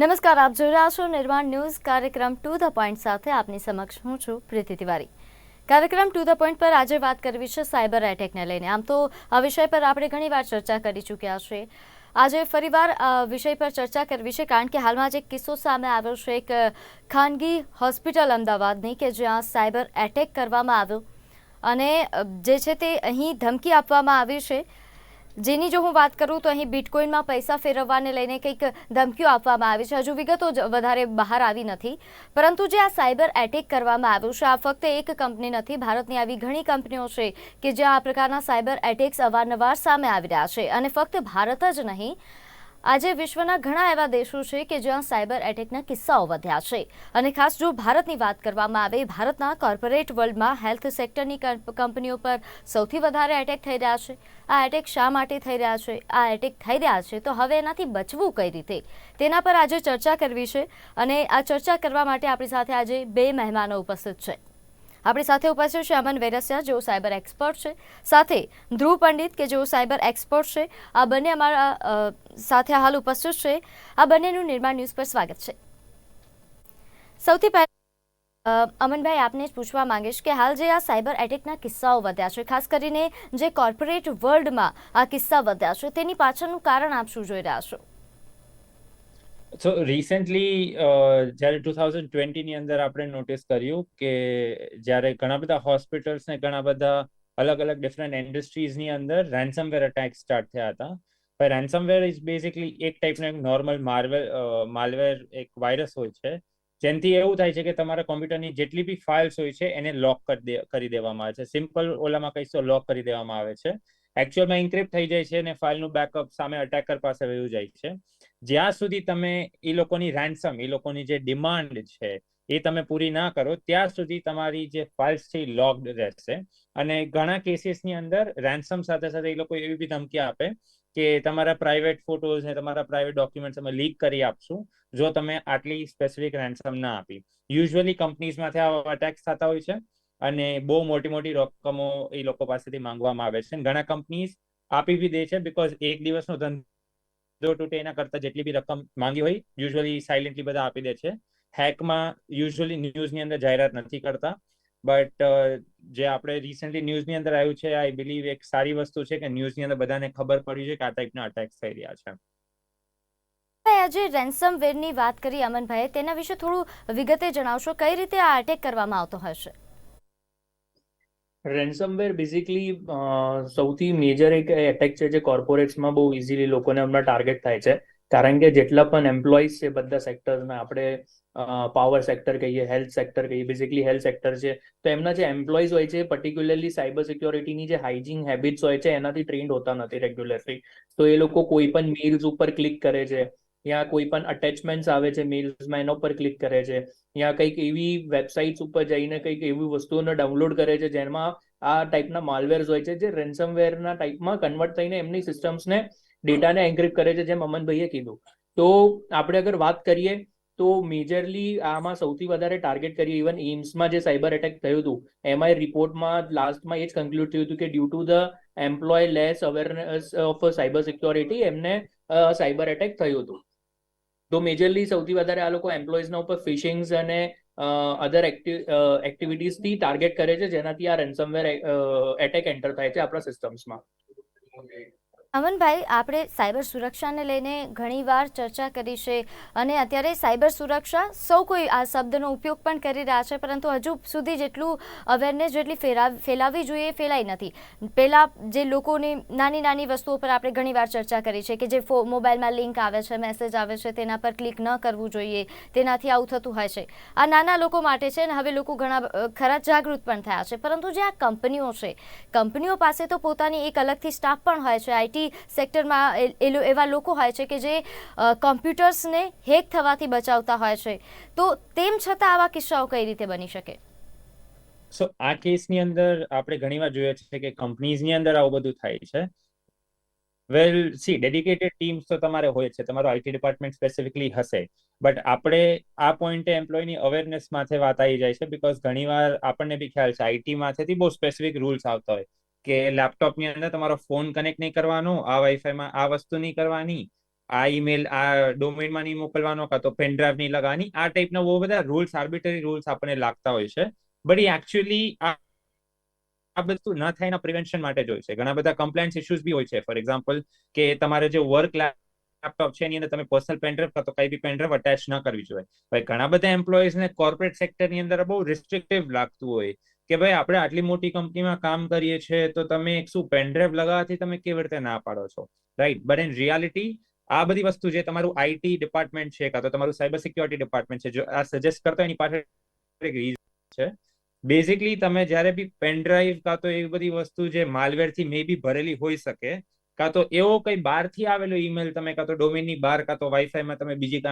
નમસ્કાર, આપ જોઈ રહ્યા છો નિર્માણ ન્યૂઝ કાર્યક્રમ ટુ ધ પોઈન્ટ સાથે આપની સમક્ષ હું છું પ્રીતિ તિવારી। કાર્યક્રમ ટુ ધ પોઈન્ટ પર આજે વાત કરવી છે સાયબર એટેકને લઈને। આમ તો આ વિષય પર આપણે ઘણીવાર ચર્ચા કરી ચૂક્યા છીએ। આજે ફરીવાર વિષય પર ચર્ચા કરવી છે કારણ કે હાલમાં જ એક કિસ્સો સામે આવ્યો છે એક ખાનગી હોસ્પિટલ અમદાવાદની કે જ્યાં સાયબર એટેક કરવામાં આવ્યો અને જે છે તે અહીં ધમકી આપવામાં આવી છે, જેની જો હું વાત કરું તો અહીં બિટકોઇનમાં પૈસા ફેરવવાને લઈને કંઈક ધમકીઓ આપવામાં આવી છે। હજુ વિગતો વધારે બહાર આવી નથી, પરંતુ જે આ સાયબર એટેક કરવામાં આવ્યું છે આ ફક્ત એક કંપની નથી, ભારતની આવી ઘણી કંપનીઓ છે કે જ્યાં આ પ્રકારના સાયબર એટેક્સ અવારનવાર સામે આવી રહ્યા છે। અને ફક્ત ભારત જ નહીં, આજે વિશ્વના ઘણા એવા દેશો છે કે જ્યાં સાયબર એટેકના કિસ્સાઓ વધ્યા છે। અને ખાસ જો ભારતની વાત કરવામાં આવે, ભારતના કોર્પોરેટ વર્લ્ડમાં હેલ્થ સેક્ટરની કંપનીઓ પર સૌથી વધારે એટેક થઈ રહ્યા છે। આ એટેક શા માટે થઈ રહ્યા છે, આ એટેક થઈ રહ્યા છે તો હવે એનાથી બચવું કઈ રીતે, તેના પર આજે ચર્ચા કરવી છે। અને આ ચર્ચા કરવા માટે આપણી સાથે આજે બે મહેમાનો ઉપસ્થિત છે। આપણી સાથે ઉપસ્થિત છે અમન વેરસિયા, જેઓ સાયબર એક્સપર્ટ છે, સાથે ધ્રુવ પંડિત કે જેઓ સાયબર એક્સપર્ટ છે। આ બંને અમારા સાથે હાલ ઉપસ્થિત છે। આ બંનેનું નિર્માણ ન્યૂઝ પર સ્વાગત છે। સૌથી પહેલા અમનભાઈ, આપને જ પૂછવા માંગીશ કે હાલ જે આ સાયબર એટેકના કિસ્સાઓ વધ્યા છે, ખાસ કરીને જે કોર્પોરેટ વર્લ્ડમાં આ કિસ્સા વધ્યા છે, તેની પાછળનું કારણ આપ શું જોઈ રહ્યા છો? સો રિસેન્ટલી જ્યારે 2020ની અંદર આપણે નોટિસ કર્યું કે જ્યારે ઘણા બધા હોસ્પિટલ્સ ને ઘણા બધા અલગ અલગ ડિફરન્ટ ઇન્ડસ્ટ્રીઝની અંદર રેન્સમવેર અટેક સ્ટાર્ટ થયા હતા। પણ રેન્સમવેર ઇઝ બેઝિકલી એક ટાઈપનો એક નોર્મલ માલવેર એક વાયરસ હોય છે, જેનાથી એવું થાય છે કે તમારા કોમ્પ્યુટરની જેટલી બી ફાઇલ્સ હોય છે એને લોક કરી દેવામાં આવે છે। સિમ્પલ ઓલામાં કહીશું લોક કરી દેવામાં આવે છે, એકચ્યુઅલમાં ઇન્ક્રિપ્ટ થઈ જાય છે અને ફાઇલનું બેકઅપ સામે અટેકર પાસે વયું જાય છે। જ્યાં સુધી તમે એ લોકોની રેન્સમ, એ લોકોની જે ડિમાન્ડ છે એ તમે પૂરી ના કરો ત્યાં સુધી તમારી જે ફાઇલ્સ છે એ લોક્ડ રહેશે। અને ઘણા કેસીસની અંદર રેન્સમ સાથે સાથે એ લોકો એવી બી ધમકી આપે કે તમારા પ્રાઇવેટ ફોટોઝ ને તમારા પ્રાઇવેટ ડોક્યુમેન્ટ્સ અમે લીક કરી આપશું જો તમે આટલી સ્પેસિફિક રેન્સમ ના આપી। યુઝ્યુઅલી કંપનીઝમાંથી આવા અટેક્સ થતા હોય છે અને બહુ મોટી મોટી રકમો એ લોકો પાસેથી માંગવામાં આવે છે। ઘણા કંપનીઝ આપી બી દે છે, બિકોઝ એક દિવસનો ધંધો તૂટે એના કરતા જેટલી બી રકમ માંગી હોય યુઝ્યુઅલી સાયલેન્ટલી બધા આપી દે છે। હેકમાં યુઝ્યુઅલી ન્યૂઝની અંદર જાહેરાત નથી કરતા, બટ જે આપણે રિસેન્ટલી ન્યૂઝની અંદર આવ્યું છે, આઈ બિલીવ એક સારી વસ્તુ છે કે ન્યૂઝની અંદર બધાને ખબર પડી છે કે આ ટાઈપના અટેક્સ થઈ રહ્યા છે। આજે રેન્સમવેરની વાત કરી અમનભાઈ, તેના વિશે થોડું વિગતે જણાવશો, કઈ રીતે આ અટેક કરવામાં આવતો હશે? રેન્સમવેર બેઝિકલી સૌથી મેજર એક એટેક છે જે કોર્પોરેટ્સમાં બહુ ઇઝીલી લોકોને હમણાં ટાર્ગેટ થાય છે, કારણ કે જેટલા પણ એમ્પ્લોઈઝ છે બધા સેક્ટરના, આપણે પાવર સેક્ટર કહીએ, હેલ્થ સેક્ટર કહીએ, બેઝિકલી હેલ્થ સેક્ટર છે, તો એમના જે એમ્પ્લોઈઝ હોય છે પર્ટિક્યુલરલી સાયબર સિક્યોરિટીની જે હાઇજીન હેબિટ્સ હોય છે એનાથી ટ્રેન્ડ હોતા નથી રેગ્યુલરલી। તો એ લોકો કોઈ પણ મેલ્સ ઉપર ક્લિક કરે છે, યા કોઈ પણ અટેચમેન્ટ્સ આવે છે મેલ્સમાં એના ઉપર ક્લિક કરે છે, યા કંઈક એવી વેબસાઇટ્સ ઉપર જઈને કંઈક એવી વસ્તુઓને ડાઉનલોડ કરે છે જેમાં આ ટાઈપના માલવેર્સ હોય છે જે રેન્સમવેરના ટાઈપમાં કન્વર્ટ થઈને એમની સિસ્ટમ્સને ડેટાને એન્ક્રિપ્ટ કરે છે, જેમ અમનભાઈએ કીધું। તો આપણે અગર વાત કરીએ તો મેજરલી આમાં સૌથી વધારે ટાર્ગેટ કરીએ, ઇવન એમ્સમાં જે સાયબર એટેક થયું હતું એમાં રિપોર્ટમાં લાસ્ટમાં એ જ કન્ક્લુડ થયું હતું કે due to the employ less awareness of cyber security એમને સાયબર એટેક થયું હતું। તો મેજરલી સૌથી વધારે આ લોકો એમ્પ્લોઈઝના ઉપર ફિશિંગ્સ અને અધર એક્ટિવિટીઝથી ટાર્ગેટ કરે છે, જેનાથી આ રેન્સમવેર એટેક એન્ટર થાય છે આપણા સિસ્ટમ્સમાં। અમનભાઈ, આપણે સાયબર સુરક્ષાને લઈને ઘણીવાર ચર્ચા કરી છે અને અત્યારે સાયબર સુરક્ષા સૌ કોઈ આ શબ્દનો ઉપયોગ પણ કરી રહ્યા છે, પરંતુ હજુ સુધી જેટલું અવેરનેસ જેટલી ફેલાવવી જોઈએ એ ફેલાઈ નથી। પહેલાં જે લોકોની નાની નાની વસ્તુઓ પર આપણે ઘણીવાર ચર્ચા કરી છે કે જે મોબાઈલમાં લિંક આવે છે, મેસેજ આવે છે, તેના પર ક્લિક ન કરવું જોઈએ, તેનાથી આવું થતું હોય છે। આ નાના લોકો માટે છે અને હવે લોકો ઘણા ખરા જાગૃત પણ થયા છે, પરંતુ જે આ કંપનીઓ છે, કંપનીઓ પાસે તો પોતાની એક અલગથી સ્ટાફ પણ હોય છે, આઈટી સેક્ટરમાં એવા લોકો હોય છે કે જે કોમ્પ્યુટર્સને હેક થવાથી બચાવતા હોય છે, તો તેમ છતાં આવા કિસ્સાઓ કઈ રીતે બની શકે? સો આ કેસની અંદર આપણે ઘણીવાર જોઈએ છે કે કંપનીઝની અંદર આવું બધું થાય છે। વેલ સી, ડેડિકેટેડ ટીમ્સ તો તમારે હોય છે, તમારો આઈટી ડિપાર્ટમેન્ટ સ્પેસિફિકલી હશે, બટ આપણે આ પોઈન્ટે એમ્પ્લોયની અવેરનેસ માથે વાત આવી જાય છે, બિકોઝ ઘણીવાર આપણને બી ખ્યાલ છે આઈટી માંથી બહુ સ્પેસિફિક રૂલ્સ આવતા હોય કે લેપટોપની અંદર તમારો ફોન કનેક્ટ નહીં કરવાનો, આ વાઈફાઈમાં આ વસ્તુ નહીં કરવાની, આ ઈમેલ આ ડોમેનમાં નહીં મોકલવાનો, કાં તો પેન ડ્રાઈવ નહીં લગાવવાની, આ ટાઈપના બહુ બધા રૂલ્સ, આર્બિટરી રૂલ્સ આપણને લાગતા હોય છે. બટ એ એકચ્યુઅલી આ બધું ન થાય એના પ્રિવેન્શન માટે જ હોય છે. ઘણા બધા કમ્પ્લાયન્સ ઇશ્યુઝ બી હોય છે. ફોર એક્ઝામ્પલ કે તમારે જે વર્ક લેપટોપ છે એની અંદર તમે પર્સનલ પેનડ્રાઈવ કાં તો કઈ બી પેનડ્રાઈવ અટેચ ન કરવી જોઈએ. ભાઈ ઘણા બધા એમ્પ્લોઈઝને કોર્પોરેટ સેક્ટરની અંદર બહુ રિસ્ટ્રિક્ટિવ લાગતું હોય કે ભાઈ આપણે આટલી મોટી કંપનીમાં કામ કરીએ છીએ તો તમે એક શું પેનડ્રાઈવ લગાવવાથી તમે કેવી રીતે ના પાડો છો, રાઈટ? બટ ઇન રિયાલિટી આ બધી વસ્તુ જે તમારું આઈટી ડિપાર્ટમેન્ટ છે કાં તો તમારું સાયબર સિક્યોરિટી ડિપાર્ટમેન્ટ છે, જો આ સજેસ્ટ કરતો એની પાછળ એક રીઝન છે. બેઝિકલી તમે જ્યારે બી પેનડ્રાઈવ કાં તો એવી બધી વસ્તુ જે માલવેરથી મે બી ભરેલી હોઈ શકે, કાં તો એવો કઈ બહારથી આવેલો ઈમેલ તમે કાં તો ડોમેનની બહાર કાં તો વાઈફાઈમાં તમે બીજી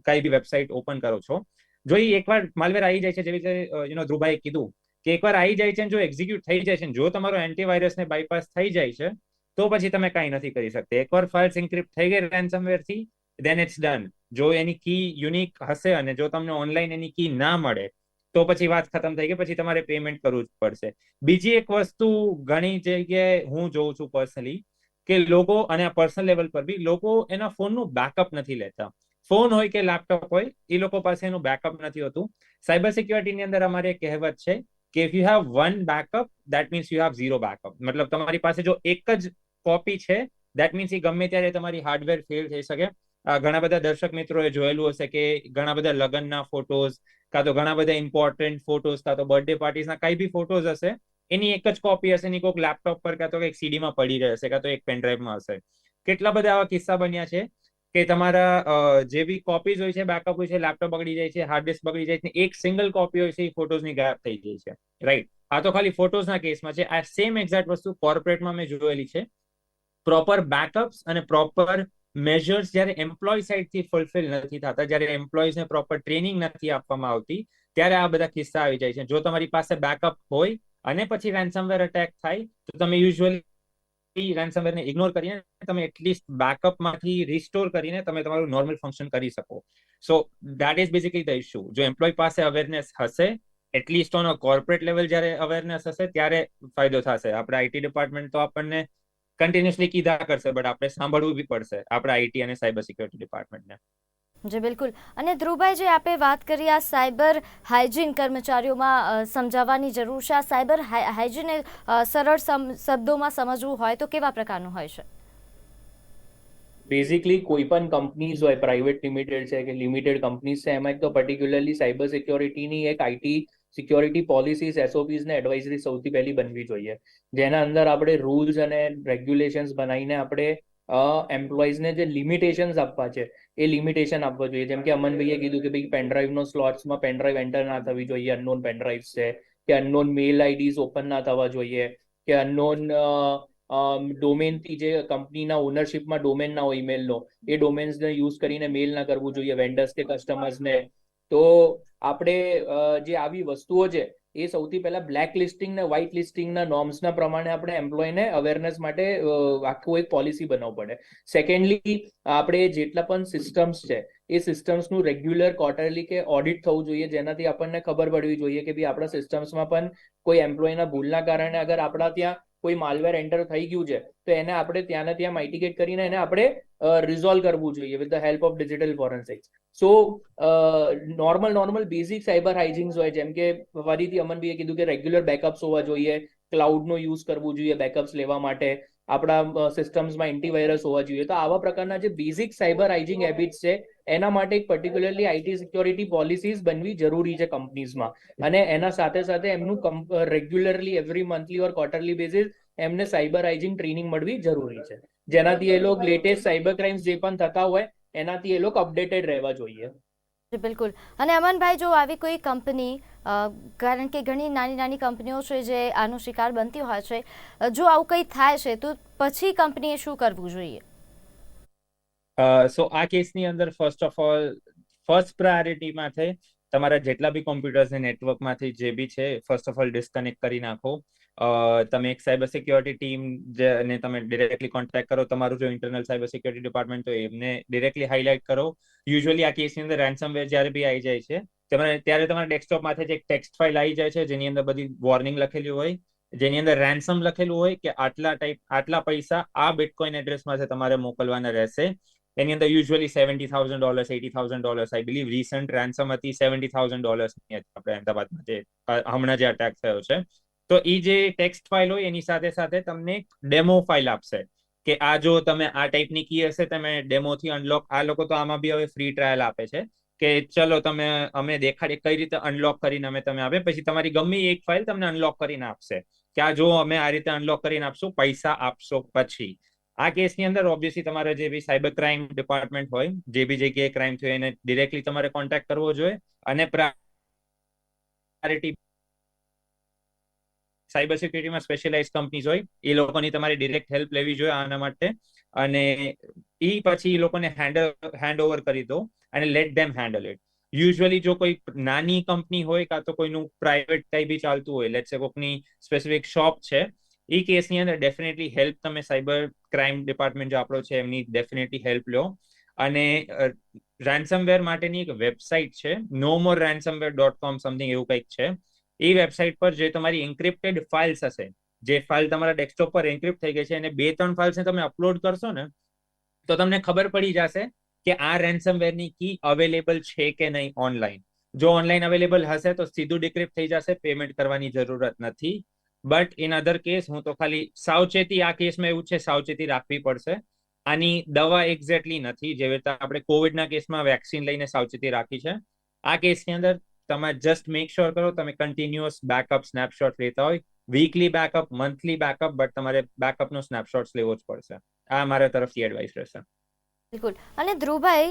કઈ બી વેબસાઇટ ઓપન કરો છો, જો એ એકવાર માલવેર આવી જાય છે, જેવી રીતે ધ્રુવભાઈએ કીધું કે એકવાર આવી જાય છે, જો એક્ઝિક્યુટ થઈ જાય છે, જો તમારો એન્ટીવાયરસને બાયપાસ થઈ જાય છે, તો પછી તમે કાંઈ નથી કરી શકતા. એકવાર ફાઇલ્સ એન્ક્રિપ્ટ થઈ ગઈ રેન્સમવેરથી, ધેન ઇટ્સ ડન. જો એની કી યુનિક હશે અને જો તમને ઓનલાઈન એની કી ના મળે તો પછી વાત ખતમ થઈ ગઈ, પછી તમારે પેમેન્ટ કરવું જ પડશે. બીજી એક વસ્તુ ઘણી જગ્યાએ હું જોઉં છું પર્સનલી કે લોકો, અને આ પર્સનલ લેવલ પર બી લોકો એના ફોનનું બેકઅપ નથી લેતા. ફોન હોય કે લેપટોપ હોય, એ લોકો પાસે એનું બેકઅપ નથી હોતું. સાયબર સિક્યોરિટીની અંદર અમારી એક કહેવત છે કે if you have one backup that means you have zero backup. મતલબ તમારી પાસે જો એક જ કોપી છે દેટ મીન્સ એ ગમે ત્યારે તમારી હાર્ડવેર ફેલ થઈ શકે. ઘણા બધા દર્શક મિત્રોએ જોયેલું હશે કે ઘણા બધા લગ્નના ફોટોઝ કાં તો ઘણા બધા ઇમ્પોર્ટન્ટ ફોટોઝ કાં તો બર્થડે પાર્ટીઝના કઈ બી ફોટોઝ હશે, એની એક જ કોપી હશે, એની કોઈક લેપટોપ પર કાં તો કંઈક સીડીમાં પડી રહેશે કાં તો એક પેનડ્રાઈવમાં હશે. કેટલા બધા આવા કિસ્સા બન્યા છે કે તમારા જે બી કોપીઝ હોય છે, બેકઅપ હોય છે, લેપટોપ બગડી જાય છે, હાર્ડ ડિસ્ક બગડી જાય છે, એક સિંગલ કોપી હોય છે એ ફોટોઝની ગાયબ થઈ જાય છે, રાઈટ? આ તો ખાલી ફોટોઝના કેસમાં છે. આ સેમ એક્ઝેક્ટ વસ્તુ કોર્પોરેટમાં મેં જોયેલી છે. પ્રોપર બેકઅપ્સ અને પ્રોપર મેજર્સ જ્યારે એમ્પ્લોય સાઇડથી ફુલફિલ નથી થતા, જ્યારે એમ્પ્લોઈઝને પ્રોપર ટ્રેનિંગ નથી આપવામાં આવતી, ત્યારે આ બધા કિસ્સા આવી જાય છે. જો તમારી પાસે બેકઅપ હોય અને પછી રેન્સમવેર અટેક થાય તો તમે યુઝ્યુઅલી રેન્સમવેરને ઇગ્નોર કરીને તમે એટલીસ્ટ બેકઅપમાંથી રિસ્ટોર કરીને તમે તમારું નોર્મલ ફંક્શન કરી શકો. So that is basically the issue. જો એમ્પ્લોય પાસે અવેરનેસ હશે, at least on a corporate level જ્યારે અવેરનેસ હશે ત્યારે ફાયદો થશે. આપણે આઈટી ડિપાર્ટમેન્ટ તો આપણને કન્ટિન્યુઅસલી કીધા કરશે, બટ આપણે સાંભળવું બી પડશે આપણા આઈટી અને સાયબર સિક્યોરિટી ડિપાર્ટમેન્ટને. જી બિલકુલ. અને ધ્રુવભાઈ, જે આપણે વાત કરી આ સાયબર હાઇજીન કર્મચારીઓમાં સમજાવવાની જરૂર છે, આ સાયબર હાઇજીન સરળ શબ્દોમાં સમજવું હોય તો કેવા પ્રકારનું હોય છે? બેઝિકલી કોઈ પણ કંપનીઝ હોય, પ્રાઇવેટ લિમિટેડ છે કે લિમિટેડ કંપનીઝ છે, એમાં એક તો પર્ટિક્યુલરલી સાયબર સિક્યોરિટીની એક આઈટી સિક્યોરિટી પોલિસીઝ, એસઓપીઝ ને એડવાઇઝરી સૌથી પહેલી બનવી જોઈએ, જેના અંદર આપણે રૂલ્સ અને રેગ્યુલેશન્સ બનાવીને આપણે એમ્પ્લોઈઝને જે લિમિટેશન્સ આપવા છે એ લિમિટેશન આપવા જોઈએ. જેમ કે અમનભાઈએ કીધું કે ભાઈ પેનડ્રાઈવનો સ્લોટ્સમાં પેનડ્રાઈવ એન્ટર ના થવી જોઈએ, અનનોન પેનડ્રાઈવ્સ છે, કે અનનોન મેલ આઈડીઝ ઓપન ના થવા જોઈએ, કે અનનોન ડોમેનથી જે કંપનીના ઓનરશિપમાં ડોમેન ના હોય ઈમેલનો, એ ડોમેન્સને યુઝ કરીને મેલ ના કરવું જોઈએ વેન્ડર્સ કે કસ્ટમર્સને. તો આપણે જે આવી વસ્તુઓ છે એ સૌથી પહેલા બ્લેક લિસ્ટિંગ ને વ્હાઇટ લિસ્ટિંગના નોર્મ્સના પ્રમાણે આપણે એમ્પ્લોયને અવેરનેસ માટે આખું એક પોલિસી બનાવવું પડે. સેકન્ડલી, આપણે જેટલા પણ સિસ્ટમ્સ છે એ સિસ્ટમ્સનું રેગ્યુલર ક્વાર્ટરલી કે ઓડિટ થવું જોઈએ, જેનાથી આપણને ખબર પડવી જોઈએ કે ભાઈ આપણા સિસ્ટમ્સમાં પણ કોઈ એમ્પ્લોયના ભૂલના કારણે અગર આપણા ત્યાં કોઈ માલવેર એન્ટર થઈ ગયું છે તો એને આપણે ત્યાંને ત્યાં માઇટિગેટ કરીને એને આપણે રિઝોલ્વ કરવું જોઈએ with the help of digital forensics. So normal basic cyber hygienes હોય, જેમ કે ફરીથી અમનભાઈએ કીધું કે રેગ્યુલર બેકઅપ્સ હોવા જોઈએ, ક્લાઉડનો યુઝ કરવું જોઈએ બેકઅપ્સ લેવા માટે, આપણા સિસ્ટમ્સમાં એન્ટીવાયરસ હોવા જોઈએ. તો આવા પ્રકારના જે બેઝિક સાયબર હાઇજીન હેબિટ્સ છે એના માટે એક પર્ટિક્યુલરલી આઈટી સિક્યોરિટી પોલિસીઝ બનવી જરૂરી છે કંપનીઝમાં. અને એના સાથે સાથે એમનું રેગ્યુલરલી એવરી મંથલી ઓર ક્વાર્ટરલી બેસિસ એમને સાયબર હાઇજીન ટ્રેનિંગ મળવી જરૂરી છે, જેનાથી એ લોકો લેટેસ્ટ સાયબર ક્રાઇમ્સ જે પણ થતા હોય એનાથી એ લોકો અપડેટેડ રહેવા જોઈએ. બિલકુલ. અને અમનભાઈ, જો આવી કોઈ કંપની, કારણ કે ઘણી નાની નાની કંપનીઓ છે જે આનો શિકાર બનતી હોય છે, જો આવું કંઈ થાય છે તો પછી કંપનીએ શું કરવું જોઈએ? સો આ કેસની અંદર ફર્સ્ટ ઓફ ઓલ ફર્સ્ટ પ્રાયોરિટીમાં છે તમારા જેટલા બી કોમ્પ્યુટર્સ ને નેટવર્કમાંથી જે બી છે ફર્સ્ટ ઓફ ઓલ ડિસ્કનેક્ટ કરી નાખો. તમે એક સાયબર સિક્યોરિટી ટીમ જેને તમે ડિરેક્ટલી કોન્ટેક્ટ કરો, તમારું જો ઇન્ટરનલ સાયબર સિક્યોરિટી ડિપાર્ટમેન્ટ તો એમને ડિરેક્ટલી હાઇલાઇટ કરો. યુઝ્યુઅલી આ કેસની અંદર રેન્સમવેર જ્યારે બી આવી જાય છે ત્યારે તમારા ડેસ્કટોપમાંથી જ એક ટેક્સ્ટ ફાઇલ આવી જાય છે જેની અંદર બધી વોર્નિંગ લખેલી હોય, જેની અંદર રેન્સમ લખેલું હોય કે આટલા પૈસા આ બિટકોઇન એડ્રેસમાંથી તમારે મોકલવાના રહેશે. એની અંદર યુઝ્યુઅલી $70,000 $80,000 આઈ બિલીવ રિસન્ટ રેન્સમ હતી $70,000 ની હતી આપણે અમદાવાદમાં જે હમણાં જે અટેક થયો છે. તો એ જે ટેક્સ્ટ ફાઇલ હોય એની સાથે સાથે તમને એક ડેમો ફાઇલ આપશે કે આ જો તમે આ ટાઈપની કી હશે તમે ડેમોથી અનલોક, આ લોકો તો આમાં બી હવે ફ્રી ટ્રાયલ આપે છે કે ચલો તમે અમે દેખાડીએ કઈ રીતે અનલોક કરીને અમે તમે આપે, પછી તમારી ગમે એક ફાઇલ તમને અનલોક કરીને આપશે કે આ જો અમે આ રીતે અનલોક કરીને આપશું, પૈસા આપશો પછી. આ કેસની અંદર ઓબ્વિયસલી તમારે જે બી સાયબર ક્રાઇમ ડિપાર્ટમેન્ટ હોય, જે બી જગ્યાએ ક્રાઇમ થયો એને ડિરેક્ટલી તમારે કોન્ટેક્ટ કરવો જોઈએ અને પ્રાયોરિટી સાયબર સિક્યુરિટીમાં સ્પેશિયલાઇઝ કંપનીઝ હોય એ લોકોની તમારે ડિરેક્ટ હેલ્પ લેવી જોઈએ આના માટે, અને એ પછી એ લોકોને હેન્ડ ઓવર કરી દો અને late them handle it. Usually જો કોઈ નાની કંપની હોય કાં તો કોઈનું પ્રાઇવેટ કઈ બી ચાલતું હોય, લેટ્સ સે કોઈકની સ્પેસિફિક શોપ છે, એ કેસની અંદર ડેફિનેટલી હેલ્પ તમે સાયબર ક્રાઇમ ડિપાર્ટમેન્ટ જે આપણો છે એમની ડેફિનેટલી હેલ્પ લો. અને રેન્સમવેર માટેની એક વેબસાઇટ છે nomoreransomware.com સમથિંગ એવું કંઈક છે. એ વેબસાઇટ પર જે તમારી એન્ક્રિપ્ટેડ ફાઇલ્સ હશે, જે ફાઇલ તમારા ડેસ્કટોપ પર એન્ક્રિપ્ટ થઈ ગઈ છે અને 2-3 ફાઇલ્સને તમે અપલોડ કરશો ને તો તમને ખબર પડી જશે કે આ રેન્સમવેરની કી અવેલેબલ છે કે નહીં ઓનલાઈન. જો ઓનલાઈન અવેલેબલ હશે તો સીધું ડિક્રિપ્ટ થઈ જશે, પેમેન્ટ કરવાની જરૂરત નથી. બટ ઇન અધર કેસ હું તો ખાલી સાવચેતી, આ કેસમાં એવું છે સાવચેતી રાખવી પડશે. આની દવા એક્ઝેક્ટલી નથી, જેવી રીતે આપણે કોવિડના કેસમાં વેક્સિન લઈને સાવચેતી રાખી છે. આ કેસની અંદર તમે જસ્ટ મેક શ્યોર કરો તમે કન્ટિન્યુઅસ બેકઅપ સ્નેપશોટ લેતા હોય, weekly backup, monthly backup, but તમારે બેકઅપનો સ્નેપશોટ્સ લેવો જ પડશે. આ મારા તરફથી એડવાઇસ રહેશે. બિલકુલ. અને ધ્રુવભાઈ,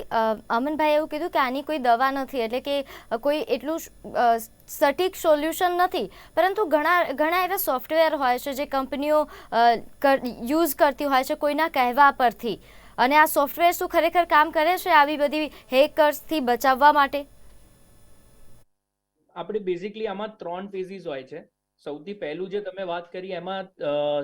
અમનભાઈ એવું કીધું કે આની કોઈ દવા નથી, એટલે કે કોઈ એટલું સટીક સોલ્યુશન નથી, પરંતુ ઘણા એવા સોફ્ટવેર હોય છે જે કંપનીઓ યુઝ કરતી હોય છે કોઈના કહેવા પરથી, અને આ સોફ્ટવેર શું ખરેખર કામ કરે છે આવી બધી હેકર્સથી બચાવવા માટે? આપણે બેઝિકલી આમાં 3 ફેઝિસ હોય છે. સૌથી પહેલું જે તમે વાત કરી એમાં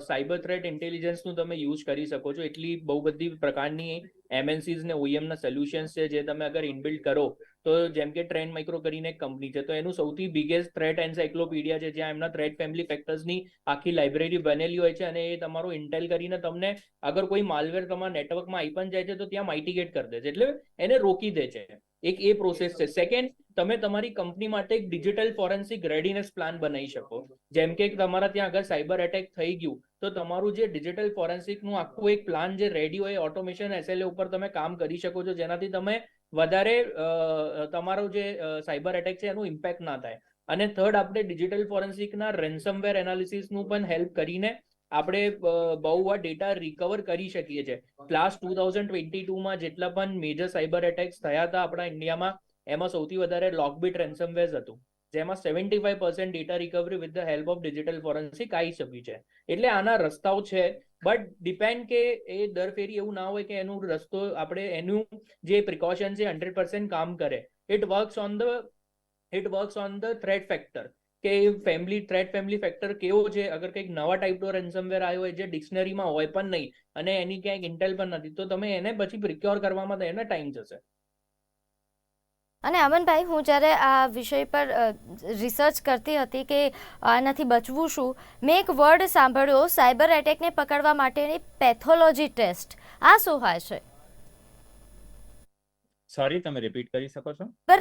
સાયબર થ્રેટ ઇન્ટેલિજન્સનું તમે યુઝ કરી શકો છો. એટલી બહુ બધી પ્રકારની MNCs ને OEM ના સોલ્યુશન્સ છે જે તમે અગર ઇનબિલ્ડ કરો તો, જેમ કે ટ્રેન્ડ માઇક્રો કરીને એક કંપની છે, તો એનું સૌથી બિગેસ્ટ થ્રેટ એન્સાઇક્લોપીડિયા છે, જ્યાં એમના થ્રેટ ફેમિલી ફેક્ટર્સની આખી લાઇબ્રેરી બનેલી હોય છે, અને એ તમારું ઇન્ટેલ કરીને તમને અગર કોઈ માલવેર તમારા નેટવર્કમાં આવી પણ જાય છે તો ત્યાં માઇટિગેટ કરી દે છે, એટલે એને રોકી દે છે. એક એ પ્રોસેસ છે. સેકન્ડ, તમે તમારી કંપની માટે એક ડિજિટલ ફોરેન્સિક રેડીનેસ પ્લાન બનાવી શકો. જેમ કે તમારા ત્યાં અગર સાયબર એટેક થઈ ગયું તો તમારું જે ડિજિટલ ફોરેન્સિકનું આખું એક પ્લાન જે રેડી હોય, ઓટોમેશન SLA ઉપર તમે કામ કરી શકો છો, જેનાથી તમે વધારે તમારો જે સાયબર એટેક છે એનું ઇમ્પેક્ટ ના થાય. અને થર્ડ, આપણે ડિજિટલ ફોરેન્સિકના રેન્સમવેર એનાલિસિસનું પણ હેલ્પ કરીને આપણે બહુ ડેટા રિકવર કરી શકીએ છીએ. ક્લાસ 2022માં જેટલા પણ મેજર સાયબર એટેક્સ થયા હતા આપણા ઇન્ડિયામાં, એમાં સૌથી વધારે લોકબિટ રેન્સમવેર હતું, જેમાં 75% data recovery with the help of digital forensic આવી શક્યું છે. એટલે આના રસ્તાઓ છે, બટ ડિપેન્ડ કે એ દર ફેરી એવું ના હોય કે એનું રસ્તો આપણે એનું જે પ્રિકોશન છે 100% કામ કરે. It works on the threat factor, કે થ્રેટ ફેમિલી ફેક્ટર કેવો છે. અગર કંઈક નવા ટાઈપનો રેન્સમવેર આવ્યો હોય જે ડિક્શનરીમાં હોય પણ નહીં અને એની ક્યાંક ઇન્ટેલ પણ નથી, તો તમે એને પછી પ્રિક્યોર કરવામાં એને ટાઈમ જશે. અને અમનભાઈ, હું જ્યારે આ વિષય પર રિસર્ચ કરતી હતી કે આનાથી બચવું શું, મેં એક વર્ડ સાંભળ્યો સાયબર એટેકને પકડવા માટેની પેથોલોજી ટેસ્ટ. આ શું હોય છે? સોરી, તમે રિપીટ કરી શકો છો? પર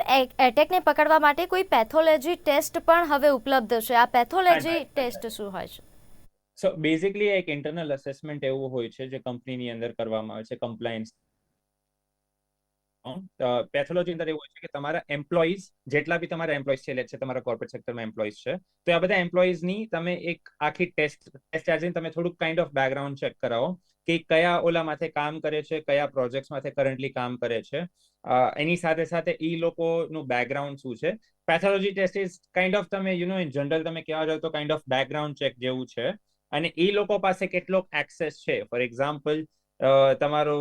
એટેકને પકડવા માટે કોઈ પેથોલોજી ટેસ્ટ પણ હવે ઉપલબ્ધ છે. આ પેથોલોજી ટેસ્ટ શું હોય છે? સો બેઝિકલી એક ઇન્ટરનલ અસેસમેન્ટ એવું હોય છે જે કંપનીની અંદર કરવામાં આવે છે કમ્પ્લાયન્સ. પેથોલોજી અંદર એવું હોય છે કે તમારા એમ્પ્લોઈઝ, જેટલા બી તમારા એમ્પ્લોઈઝ છે, લેટ્સ સે તમારા કોર્પોરેટ સેક્ટરમાં એમ્પ્લોઈઝ છે, તો આ બધા એમ્પ્લોઈઝની તમે એક આખી ટેસ્ટ ચાર્જિંગ તમે થોડુંક કાઇન્ડ ઓફ બેકગ્રાઉન્ડ ચેક કરાવો કે કયા ઓલા માથે કામ કરે છે, કયા પ્રોજેક્ટ્સ માથે કરન્ટલી કામ કરે છે, એની સાથે સાથે એ લોકોનું બેકગ્રાઉન્ડ શું છે. Pathology test is kind of તમે ઇન જનરલ તમે કહેવા જાવ તો કાઇન્ડ ઓફ બેકગ્રાઉન્ડ ચેક જેવું છે. અને એ લોકો પાસે કેટલો એક્સેસ છે. ફોર એક્ઝામ્પલ, તમારો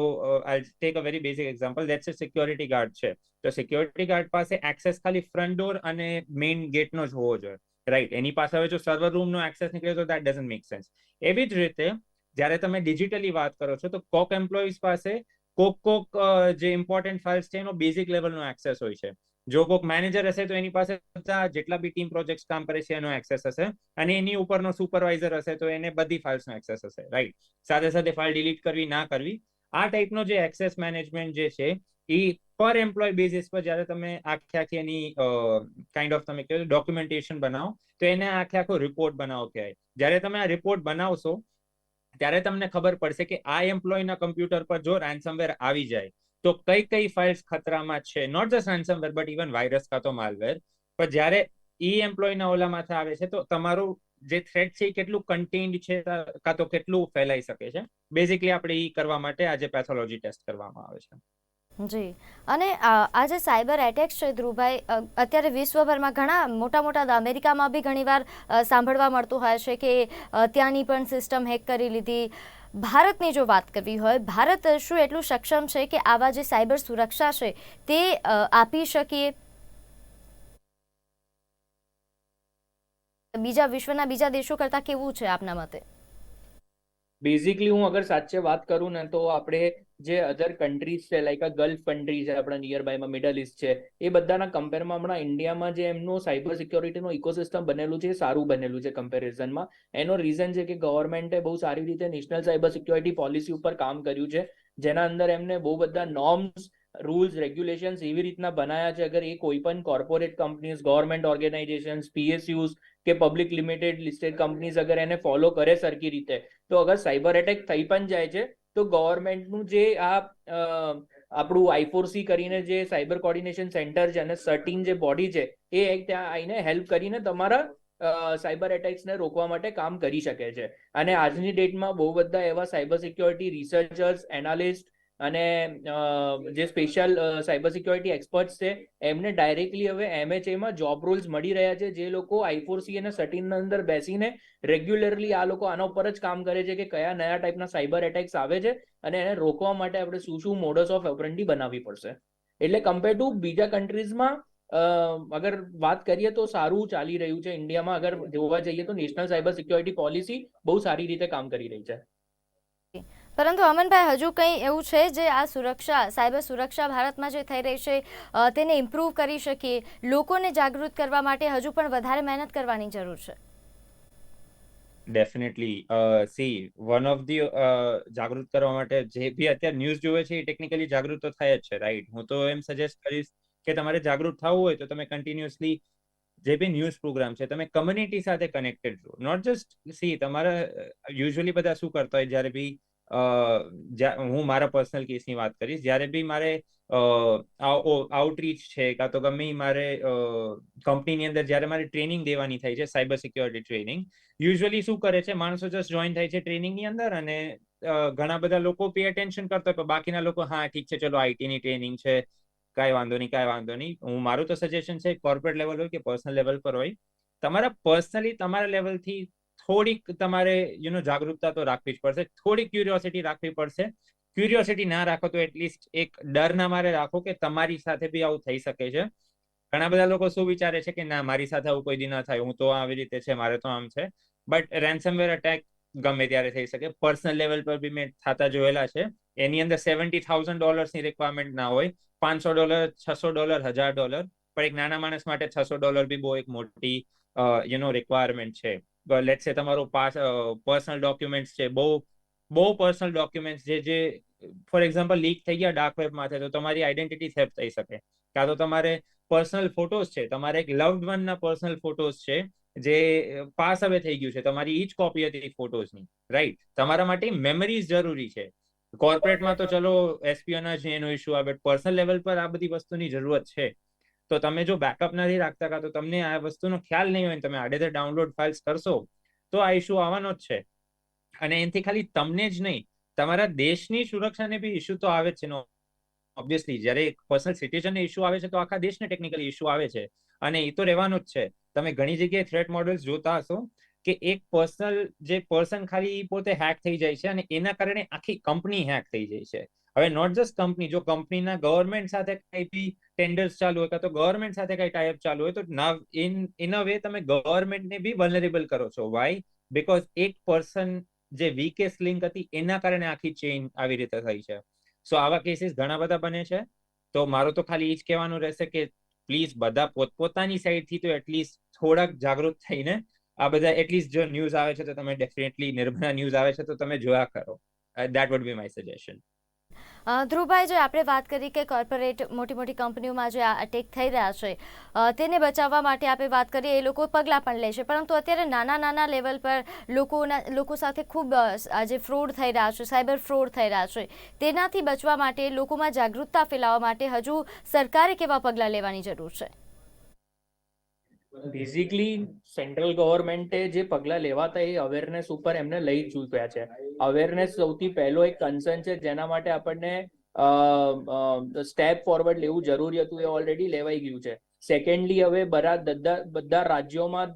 I take a very basic example, let's સે સિક્યોરિટી ગાર્ડ છે, તો સિક્યોરિટી ગાર્ડ પાસે એક્સેસ ખાલી ફ્રન્ટ ડોર અને મેઇન ગેટનો જ હોવો જોઈએ, રાઈટ? એની પાસે હવે જો સર્વર રૂમનો એક્સેસ નીકળે તો દેટ ડઝન્ટ મેક સેન્સ. એવી જ રીતે જ્યારે તમે ડિજિટલી વાત કરો છો તો કોક એમ્પ્લોઈઝ પાસે કોક જે ઇમ્પોર્ટન્ટ ફાઇલ્સ છે એનો બેઝિક લેવલનો એક્સેસ હોય છે. જો કોઈક મેનેજર હશે તો એની પાસે જેટલા બી ટીમ પ્રોજેક્ટ કામ કરે છે એનો એક્સેસ હશે, અને એની ઉપરનો સુપરવાઇઝર હશે તો એને બધી ફાઇલ્સનો એક્સેસ હશે, રાઈટ? સાથે સાથે ફાઇલ ડિલીટ કરવી ના કરવી આ ટાઈપનો જે એક્સેસ મેનેજમેન્ટ જે છે એ પર એમ્પ્લોય બેઝિસ પર જ્યારે તમે આખી એની કાઇન્ડ ઓફ તમે કહો ડોક્યુમેન્ટેશન બનાવો તો એને આખો રિપોર્ટ બનાવો કહેવાય. જ્યારે તમે આ રિપોર્ટ બનાવશો ત્યારે તમને ખબર પડશે કે આ એમ્પ્લોયના કમ્પ્યુટર પર જો રેન્સમવેર આવી જાય તો કઈ ફાઇલ્સ ખતરામાં છે. Not just ransomware but even virus કાં તો માલવેર. પણ જ્યારે એમ્પ્લોયના ઓલામાંથી આવે છે તો તમારું જે થ્રેટ છે એ કેટલું કન્ટેન્ડ છે કાં તો કેટલું ફેલાઈ શકે છે. બેઝિકલી આપણે એ કરવા માટે આજે પેથોલોજી ટેસ્ટ કરવામાં આવે છે. જી, અને આ જે સાયબર એટેક્સ છે ધ્રુવભાઈ, અત્યારે વિશ્વભરમાં ઘણા મોટા અમેરિકામાં બી ઘણીવાર સાંભળવા મળતું હોય છે કે ત્યાંની પણ સિસ્ટમ હેક કરી લીધી. ભારતની જો વાત કરવી હોય, ભારત શું એટલું સક્ષમ છે કે આવા જે સાયબર સુરક્ષા છે તે આપી શકીએ? વિશ્વના બીજા દેશો કરતાં કેવું છે આપના મતે? બેઝિકલી હું અગર સાચે વાત કરું ને તો આપણે જે અધર કન્ટ્રીઝ છે, લાઈક આ ગલ્ફ કન્ટ્રી છે આપણા નિયર બાયમાં, મિડલ ઇસ્ટ છે, એ બધાના કમ્પેરમાં હમણાં ઇન્ડિયામાં જે એમનું સાયબર સિક્યોરિટીનું ઇકોસિસ્ટમ બનેલું છે એ સારું બનેલું છે કમ્પેરિઝનમાં. એનો રીઝન છે કે ગવર્મેન્ટે બહુ સારી રીતે નેશનલ સાયબર સિક્યોરિટી પોલિસી ઉપર કામ કર્યું છે, જેના અંદર એમને બહુ બધા નોર્મ્સ, રૂલ્સ, રેગ્યુલેશન્સ એવી રીતના બનાયા છે. અગર એ કોઈ પણ corporate companies, government organisations, PSUs કે પબ્લિક લિમિટેડ લિસ્ટેડ કંપનીઝ અગર એને ફોલો કરે સરખી રીતે, તો અગર સાયબર એટેક થઈ પણ જાય છે તો ગવર્મેન્ટનું જે આપણું I4C કરીને જે સાયબર કોર્ડિનેશન સેન્ટર છે અને સર્ટિન જે બોડી છે એ ત્યાં આવીને હેલ્પ કરીને તમારા સાયબર એટેક્સને રોકવા માટે કામ કરી શકે છે. અને આજની ડેટમાં બહુ બધા એવા સાયબર સિક્યોરિટી રિસર્ચર્સ, એનાલિસ્ટ અને જે સ્પેશિયલ સાયબર સિક્યોરિટી એક્સપર્ટ્સ છે એમને ડાયરેક્ટલી હવે MHAમાં જોબ રોલ્સ મળી રહ્યા છે, જે લોકો I4C અને સર્ટિનના અંદર બેસીને રેગ્યુલરલી આ લોકો આના ઉપર જ કામ કરે છે કે કયા નયા ટાઈપના સાયબર એટેક્સ આવે છે અને એને રોકવા માટે આપણે શું મોડસ ઓફ ઓપરેન્ડી બનાવવી પડશે. એટલે કમ્પેર ટુ બીજા કન્ટ્રીઝમાં અગર વાત કરીએ તો સારું ચાલી રહ્યું છે. ઇન્ડિયામાં અગર જોવા જઈએ તો નેશનલ સાયબર સિક્યોરિટી પોલિસી બહુ સારી રીતે કામ કરી રહી છે. પરંતુ અમનભાઈ, હજુ કંઈ એવું છે જે આ સાયબર સુરક્ષા ભારતમાં જે થઈ રહી છે તેને ઇમ્પ્રૂવ કરી શકીએ? લોકોને જાગૃત કરવા માટે હજુ પણ વધારે મહેનત કરવાની જરૂર છે. ડેફિનેટલી વન ઓફ ધી જાગૃત કરવા માટે જે બી અત્યારે ન્યૂઝ જોવે છે એ ટેકનિકલી જાગૃત તો થાય જ છે, રાઈટ? હું તો એમ સજેસ્ટ કરીશ કે તમારે જાગૃત થવું હોય તો તમે કન્ટિન્યુઅસલી જે બી ન્યૂઝ પ્રોગ્રામ છે તમે કમ્યુનિટી સાથે કનેક્ટેડ રહો. નોટ જસ્ટ તમારા યુઝ્યુઅલી બધા શું કરતા હોય, જ્યારે બી હું મારા પર્સનલ કેસની વાત કરીશ, જ્યારે બી મારે આઉટરીચ છે કાં તો ગમે મારે કંપનીની અંદર જ્યારે મારે ટ્રેનિંગ દેવાની થાય છે, સાયબર સિક્યોરિટી ટ્રેનિંગ, યુઝ્યુઅલી શું કરે છે, માણસો જસ્ટ જોઈન થાય છે ટ્રેનિંગની અંદર અને ઘણા બધા લોકો પે અટેન્શન કરતા હોય, બાકીના લોકો હા ઠીક છે ચલો આઈટીની ટ્રેનિંગ છે, કાંઈ વાંધો નહીં. મારું તો સજેશન છે, કોર્પોરેટ લેવલ હોય કે પર્સનલ લેવલ પર હોય, તમારા પર્સનલી તમારા લેવલથી થોડીક તમારે જાગૃતતા તો રાખવી જ પડશે, થોડીક ક્યુરિયોસિટી રાખવી પડશે. ક્યુરિયોસિટી ના રાખો તો એટલીસ્ટ એક ડરના મારે રાખો કે તમારી સાથે બી આવું થઈ શકે છે. ઘણા બધા લોકો શું વિચારે છે કે ના, મારી સાથે આવું કોઈ દી ના થાય, હું તો આવી રીતે છે, મારે તો આમ છે. બટ રેન્સમવેર અટેક ગમે ત્યારે થઈ શકે. પર્સનલ લેવલ પર બી મેં થતા જોયેલા છે. એની અંદર $70,000ની રિક્વાયરમેન્ટ ના હોય, $500, $600, $1,000, પણ એક નાના માણસ માટે $600 બી બહુ એક મોટી રિક્વાયરમેન્ટ છે. લેટ્સ સે તમારો પર્સનલ ડોક્યુમેન્ટ્સ છે, બહુ પર્સનલ ડોક્યુમેન્ટ્સ જે ફોર એક્ઝામ્પલ લીક થઈ ગયા ડાર્ક વેબમાં, તો તમારી આઈડેન્ટિટી થેફ્ટ થઈ શકે. કાં તો તમારે પર્સનલ ફોટોઝ છે, તમારે એક લવ્ડ વનના પર્સનલ ફોટોઝ છે જે પાસ હવે થઈ ગયું છે, તમારી ઈ જ કોપી હતી ફોટોઝની, રાઈટ? તમારા માટે મેમરીઝ જરૂરી છે. કોર્પોરેટમાં તો ચલો એસ્પિયોનેજ એનો ઇશ્યુ આવે, બટ પર્સનલ લેવલ પર આ બધી વસ્તુની જરૂરત છે. તો તમે જો બેકઅપ નથી રાખતા કાં તો તમને આ વસ્તુનો ખ્યાલ નહીં હોય, તમે આડેધડ ડાઉનલોડ ફાઇલ્સ કરશો તો આ ઇશ્યુ આવવાનો જ છે. અને એનાથી ખાલી તમને જ નહીં, તમારા દેશની સુરક્ષાને બી ઇશ્યુ તો આવે જ છે. ઓબ્વિયસલી જ્યારે એક પર્સનલ સિટીઝનને ઇશ્યુ આવે છે તો આખા દેશને ટેકનિકલી ઇશ્યુ આવે છે, અને એ તો રહેવાનું જ છે. તમે ઘણી જગ્યાએ થ્રેટ મોડલ્સ જોતા હશો કે એક પર્સન ખાલી પોતે હેક થઈ જાય છે અને એના કારણે આખી કંપની હેક થઈ જાય છે. હવે નોટ જસ્ટ કંપની, જો કંપનીના ગવર્મેન્ટ સાથે કંઈ બી ટેન્ડર્સ ચાલુ હોય કાં તો ગવર્મેન્ટ સાથે કંઈ ટાઈપ ચાલુ હોય, તો ઇન અ વે તમે ગવર્મેન્ટને બી વલ્નરેબલ કરો છો. વાય? બીકોઝ એક પર્સન જે વીકેસ્ટ લિંક હતી એના કારણે આખી ચેઇન આવી રીતે થઈ છે. સો આવા કેસીસ ઘણા બધા બને છે. તો મારું તો ખાલી એ જ કહેવાનું રહેશે કે પ્લીઝ બધા પોતપોતાની સાઈડથી તો એટલીસ્ટ થોડાક જાગૃત થઈને આ બધા, એટલીસ્ટ જો ન્યૂઝ આવે છે તો તમે ડેફિનેટલી નિર્ભયા ન્યૂઝ આવે છે તો તમે જોયા કરો. That would be my suggestion. ધ્રુવભાઈ, જો આપણે વાત કરી કે કોર્પોરેટ મોટી મોટી કંપનીઓમાં જે અટેક થઈ રહ્યા છે તેને બચાવવા માટે આપણે વાત કરીએ, એ લોકો પગલાં પણ લે છે, પરંતુ અત્યારે નાના લેવલ પર લોકો સાથે ખૂબ આજે ફ્રોડ થઈ રહ્યા છે, સાયબર ફ્રોડ થઈ રહ્યા છે, તેનાથી બચવા માટે લોકોમાં જાગૃતતા ફેલાવવા માટે હજુ સરકારે કેવા પગલાં લેવાની જરૂર છે? બેઝિકલી સેન્ટ્રલ ગવર્મેન્ટે જે પગલાં લેવાતા એ અવેરનેસ ઉપર એમને લઈ ચૂક્યા છે. અવેરનેસ સૌથી પહેલો એક કન્સર્ન છે જેના માટે આપણને સ્ટેપ ફોરવર્ડ લેવું જરૂરી હતું, એ ઓલરેડી લેવાઈ ગયું છે. સેકન્ડલી, હવે બધા રાજ્યોમાં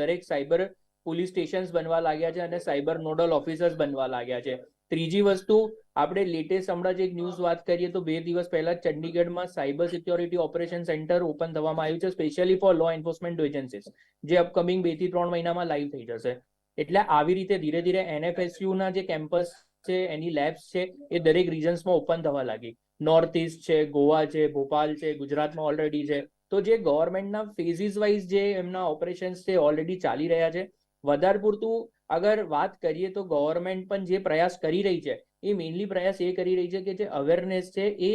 દરેક સાયબર પોલીસ સ્ટેશન્સ બનવા લાગ્યા છે અને સાયબર નોડલ ઓફિસર્સ બનવા લાગ્યા છે. ત્રીજી વસ્તુ, આપણે લેટેસ્ટ હમણાં જે એક ન્યૂઝ વાત કરીએ તો 2 દિવસ પહેલા ચંડીગઢમાં cyber security operation centre open થવામાં આવ્યું છે, specially for law enforcement agencies, જે અપકમિંગ 2 થી 3 મહિનામાં લાઈવ થઈ જશે. એટલે આવી રીતે ધીરે ધીરે NFSU ના જે કેમ્પસ છે, એની લેબ્સ છે, એ દરેક રિજન્સમાં ઓપન થવા લાગી. નોર્થ ઇસ્ટ છે, ગોવા છે, ભોપાલ છે, ગુજરાતમાં ઓલરેડી છે. તો જે ગવર્મેન્ટના ફેઝિસ વાઇઝ જે એમના ઓપરેશન્સ છે ઓલરેડી ચાલી રહ્યા છે. વધારે પૂરતું અગર વાત કરીએ તો ગવર્મેન્ટ પણ જે પ્રયાસ કરી રહી છે એ મેઇનલી પ્રયાસ એ કરી રહી છે કે જે અવેરનેસ છે એ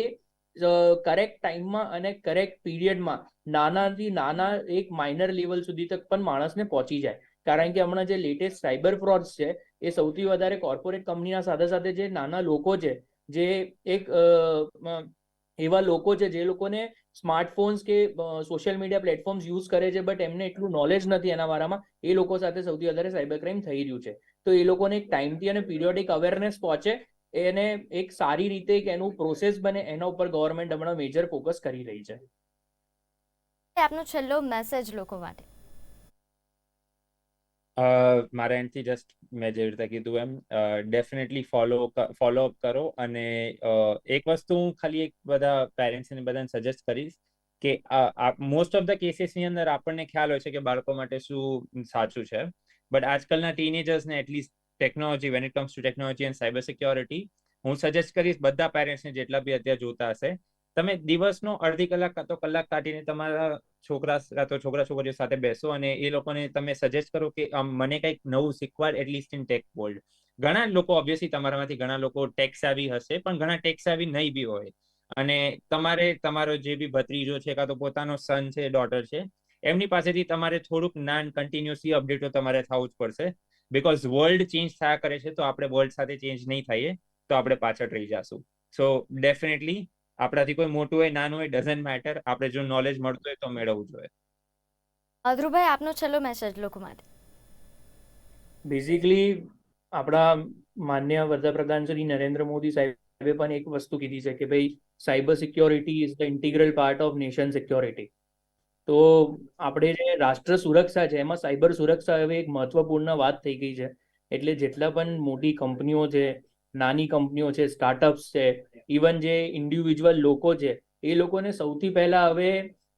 કરેક્ટ ટાઈમમાં અને કરેક્ટ પીરિયડમાં નાનાથી નાના એક માઇનર લેવલ સુધી તક પણ માણસને પહોંચી જાય. કારણ કે હમણાં જે લેટેસ્ટ સાયબર ફ્રોડ્સ છે એ સૌથી વધારે કોર્પોરેટ કંપનીના સાથે સાથે જે નાના લોકો છે, જે એક એવા લોકો છે જે લોકોને સ્માર્ટફોન્સ કે સોશિયલ મીડિયા પ્લેટફોર્મ્સ યુઝ કરે છે બટ એમને એટલું નોલેજ નથી એના બારામાં, એ લોકો સાથે સૌથી વધારે સાયબર ક્રાઇમ થઈ રહ્યું છે. તો એ લોકોને એક ટાઈમથી અને પીરિયોડિક અવેરનેસ પહોંચે, એને એક સારી રીતે એનું પ્રોસેસ બને, એના ઉપર ગવર્મેન્ટ હમણાં મેજર ફોકસ કરી રહી છે. આપનો છેલ્લો મેસેજ લોકો માટે. મારા એન્ડથી જસ્ટ મેં જેવી રીતે કીધું એમ ડેફિનેટલી ફોલો અપ કરો. અને એક વસ્તુ હું ખાલી એક બધા પેરેન્ટ્સને બધાને સજેસ્ટ કરીશ કે મોસ્ટ ઓફ ધ કેસીસની અંદર આપણને ખ્યાલ હોય છે કે બાળકો માટે શું સાચું છે, બટ આજકાલના ટીનેજર્સને at least technology, when it comes to technology and cyber security, હું સજેસ્ટ કરીશ બધા પેરેન્ટ્સને જેટલા બી અત્યારે જોતા હશે, તમે દિવસનો અડધી કલાક કાં તો કલાક કાઢીને તમારા છોકરા-છોકરીઓ સાથે બેસો અને એ લોકોને તમે સજેસ્ટ કરો કે મને કંઈક નવું શીખવાડ, એટલીસ્ટ ઇન ટેક વર્લ્ડ. ઘણા લોકો ઓબ્વિયસલી તમારામાંથી ઘણા લોકો ટેક સેવી હશે, પણ ઘણા ટેક સેવી નહીં બી હોય. અને તમારે તમારો જે બી ભત્રીજો છે કાં તો પોતાનો સન છે, ડોટર છે, એમની પાસેથી તમારે થોડુંક જ્ઞાન કન્ટિન્યુઅસલી અપડેટો તમારે થવું જ પડશે. બિકોઝ વર્લ્ડ ચેન્જ થયા કરે છે, તો આપણે વર્લ્ડ સાથે ચેન્જ નહીં થઈએ તો આપણે પાછળ રહી જશું. સો ડેફિનેટલી આપણાથી કોઈ મોટું હોય નાનું હોય ડઝન્ટ મેટર, આપણે જો નોલેજ મળતું હોય તો મેળવવું જોઈએ. ધ્રુવભાઈ, આપનો છેલ્લો મેસેજ લોકો માટે. બેઝિકલી આપણા માન્ય વડાપ્રધાન શ્રી નરેન્દ્ર મોદી સાહેબે પણ એક વસ્તુ કીધી છે કે ભાઈ cyber security is the integral part of nation security. તો આપણે જે રાષ્ટ્ર સુરક્ષા છે એમાં સાયબર સુરક્ષા હવે એક મહત્વપૂર્ણ વાત થઈ ગઈ છે. એટલે જેટલા પણ મોટી કંપનીઓ છે, નાની કંપનીઓ છે, સ્ટાર્ટઅપ્સ છે, ઇવન જે ઇન્ડિવિજ્યુઅલ લોકો છે, એ લોકોને સૌથી પહેલા હવે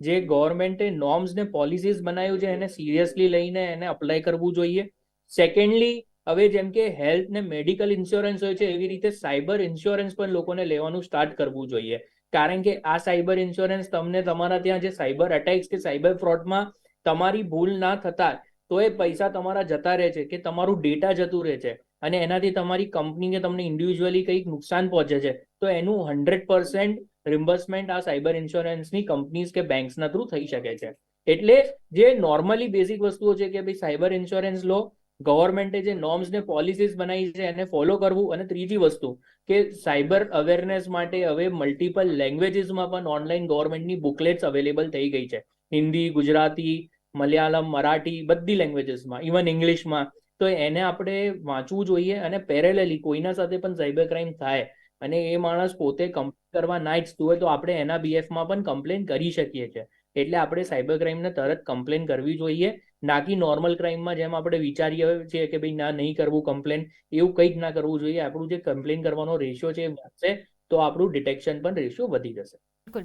જે ગવર્મેન્ટે નોર્મ્સ ને પોલિસીસ બનાવ્યું છે એને સિરિયસલી લઈને એને અપ્લાય કરવું જોઈએ. સેકન્ડલી, હવે જેમ કે હેલ્થ ને મેડિકલ ઇન્સ્યોરન્સ હોય છે એવી રીતે સાયબર ઇન્સ્યોરન્સ પણ લોકોને લેવાનું સ્ટાર્ટ કરવું જોઈએ. કારણ કે આ સાયબર ઇન્સ્યોરન્સ તમને તમારા ત્યાં જે સાયબર અટેક્સ કે સાયબર ફ્રોડમાં તમારી ભૂલ ના થતા તો એ પૈસા તમારા જતા રહે છે, કે તમારું ડેટા જતું રહે છે અને એનાથી તમારી કંપનીને તમને ઇન્ડિવિજ્યુઅલી કંઈક નુકસાન પહોંચે છે, તો એનું 100% રિમ્બર્સમેન્ટ આ સાયબર ઇન્સ્યોરન્સની કંપનીઝ કે બેંક્સના થ્રુ થઈ શકે છે. એટલે જે નોર્મલી બેઝિક વસ્તુઓ છે કે ભાઈ સાયબર ઇન્સ્યોરન્સ લો, ગવર્મેન્ટે જે નોર્મ્સ ને પોલિસીસ બનાવી છે એને ફોલો કરવું, અને ત્રીજી વસ્તુ કે સાયબર અવેરનેસ માટે હવે મલ્ટિપલ લેંગ્વેજીસમાં પણ ઓનલાઈન ગવર્મેન્ટની બુકલેટ્સ અવેલેબલ થઈ ગઈ છે. હિન્દી, ગુજરાતી, મલયાલમ, મરાઠી, બધી લેંગ્વેજીસમાં, ઇવન ઇંગ્લિશમાં. તો એને આપણે વાંચવું જોઈએ અને પેરેલલી કોઈના સાથે પણ સાયબર ક્રાઇમ થાય અને એ માણસ પોતે કમ્પ્લેન કરવા ના ઈચ્છતું હોય તો આપણે એના બીએફમાં પણ કમ્પ્લેન કરી શકીએ છીએ. એટલે આપણે સાયબર ક્રાઇમને તરત કમ્પ્લેન કરવી જોઈએ, ના કે નોર્મલ ક્રાઇમમાં જેમ આપણે વિચારીએ છીએ કે ભાઈ ના નહીં કરવું કમ્પ્લેન, એવું કંઈ જ ના કરવું જોઈએ. આપણું જે કમ્પ્લેન કરવાનો રેશિયો છે એ વધશે તો આપણું ડિટેક્શન પણ રેશિયો વધી જશે.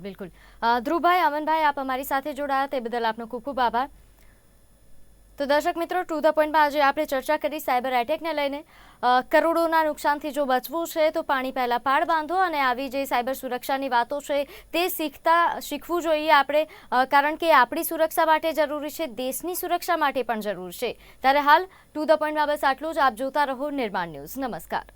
બિલકુલ. ધ્રુવભાઈ, અમનભાઈ, આપ અમારી સાથે જોડાયા તે બદલ આપનો ખૂબ ખૂબ આભાર. તો દર્શક મિત્રો, ટુ ધ પોઈન્ટમાં આજે આપણે ચર્ચા કરી સાયબર એટેકને લઈને. કરોડોના નુકસાનથી જો બચવું છે તો પાણી પહેલાં પાળ બાંધો, અને આવી જે સાયબર સુરક્ષાની વાતો છે તે શીખવું જોઈએ આપણે, કારણ કે આપણી સુરક્ષા માટે જરૂરી છે, દેશની સુરક્ષા માટે પણ જરૂરી છે. ત્યારે હાલ ટુ ધ પોઈન્ટમાં બસ આટલું જ. આપ જોતા રહો નિર્માણ ન્યૂઝ. નમસ્કાર.